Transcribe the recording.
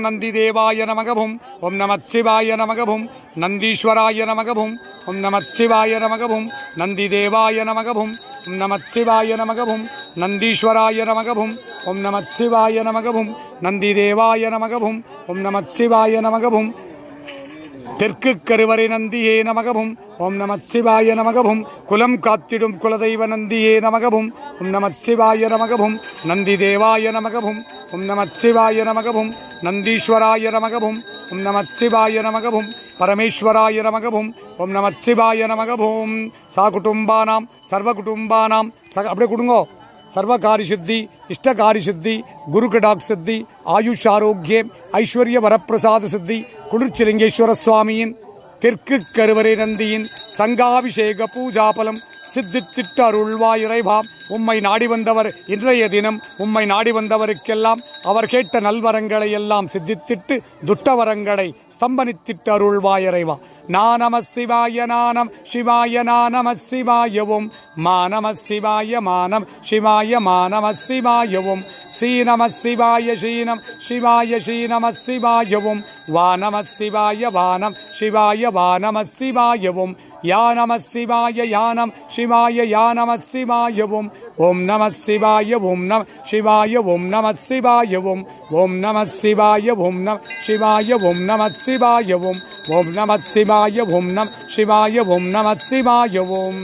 நந்தி தேவாய நமகவும் ஓம் நமச்சிவாய நமகவும் நந்தீஸ்வராய நமகவும் ஓம் நமச்சிவாய நமகவும் நந்தி தேவாய நமகவும் ஓம் நமச்சிவாய நமகவும் நந்தீஸ்வராய நமகவும் ஓம் நமச்சிவாய நமகவும் நந்தி தேவாய நமகவும் ஓம் நமச்சிவாய நமகவும் தெற்கு கருவறை நந்தியே நமகவும் ஓம் நமச்சிவாய நமகவும் குலம் காத்திடும் குலதெய்வ நந்தியே நமகவும் ஓம் நமச்சிவாய நமகவும் நந்தி தேவாய நமகவும் ஓம் நமச்சிவாய நமகவும் நந்தீஸ்வராய நமகவும் ஓம் நமச்சிவாய நமகவும் பரமேஸ்வராய நமகவும் ஓம் நமச்சிவாய நமகவும் சாகுடும்பானாம் சர்வகுடும்பானாம் அப்படியே கொடுங்கோ सर्वकार्य सिद्धि इष्टकार्य सिद्धि गुरु कटाक्ष सिद्धि आयुष आरोग्य ऐश्वर्य वरप्रसाद सिद्धि कुडुच्चिलिंगेश्वर स्वामिயின் தெற்கு கருவறை நந்தியின் சங்காபிஷேக பூஜாபலம் சித்தித்திட்டு அருள்வாய் இறைவா. உம்மை நாடி வந்தவர் இன்றைய தினம் உம்மை நாடி வந்தவருக்கெல்லாம் அவர் கேட்ட நல்வரங்களை எல்லாம் சித்தித்திட்டு துட்டவரங்களை ஸ்தம்பனித்திட்டு அருள்வாய் இறைவா. நானம சிவாய நானம் சிவாய நானம சிவாயவும் மானம சிவாய மானம் சிவாய மானம சிவாயவும் ஸ்ரீநம சிவாய ஸ்ரீனம் சிவாய ஸ்ரீநம சிவாயவும் வானம சிவாய வானம் சிவாய வானம சிவாயவும் யானம சிவாய யானம் சிவாய யானம சிவாயவும் ஓம் நம சிவாய ஓம் நம சிவாய ஓம் நம சிவாயவும் ஓம் நம சிவாய ஓம் நம சிவாய ஓம் நம சிவாயவும் ஓம் நம சிவாய ஓம் நம சிவாய ஓம் நம சிவாயவும்.